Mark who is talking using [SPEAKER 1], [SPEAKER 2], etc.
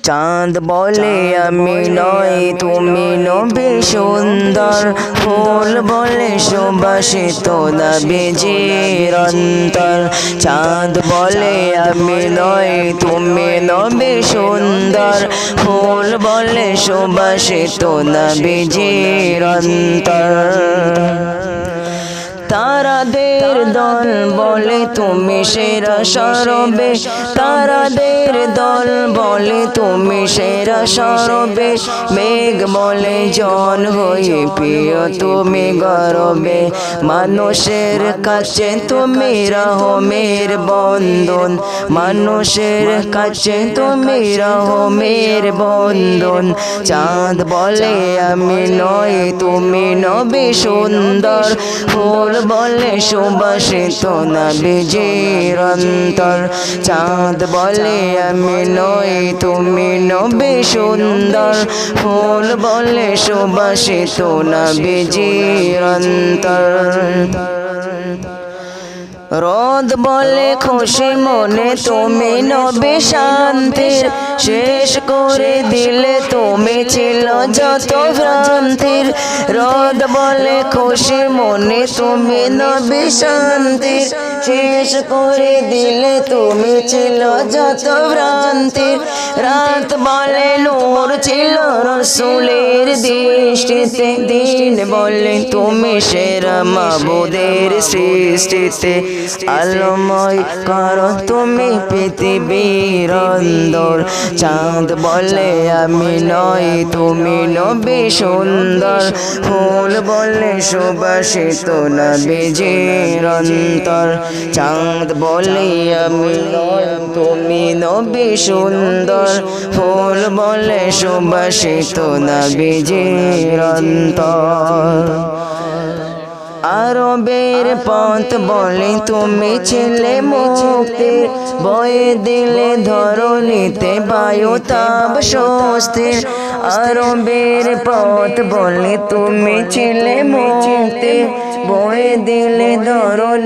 [SPEAKER 1] চাঁদ বলে আমি নয় তুমি নবী সুন্দর, ফুল বলে সুবাসিত নবীজির অন্তর। চাঁদ বলে আমি নয় তুমি নবী সুন্দর, ফুল বলে সুবাসিত নবীজির অন্তর। তারাদের দল বলে তুমি সেরা সরবে, তারাদের দল বলে তুমি সেরা সরবে। মেঘ বলে জন হয়ে প্রিয় তুমি গরবে, মানুষের কাছে তুমি রহমের বন্ধন, মানুষের কাছে তুমি রহমের বন্ধন। চাঁদ বলে আমি নয় তুমি নবী সুন্দর, ফুল বলে সুবাসিত নবীজির অন্তর। চাঁদ বলে আমি নই তুমি নবী সুন্দর, ফুল বলে সুবাসিত নবীজির অন্তর। রোদ বলে খুশি মনে তুমি নবী শান্তির, শেষ করে দিলে তুমি ছিল যত ভ্রান্তির। রোদ বলে খুশি মনে তুমি নবী শান্তির, শেষ করে দিলে তুমি ছিল যত ভ্রান্তির। রাত বলে নূর ছিল রাসূলের দৃষ্টিতে, দিন বলে তুমি সেরা মাবুদের সৃষ্টিতে। আলোময় করো তুমি পৃথিবীর অন্দর, চাঁদ বলে আমি নয় তুমি নবী সুন্দর, ফুল বলে সুবাসিত নবীজির অন্তর। চাঁদ বলে আমি নয় তুমি নবী সুন্দর, ফুল বলে সুবাসিত নবীজির অন্তর। আরবের পথ বলে তুমি ছিলে মুক্তির, বয়ে দিলে ধরণীতে বায়ু তাপ স্বস্তির। আরবের পথ বলে তুমি ছিলে মুক্তির, বয়ে দিলে ধরণী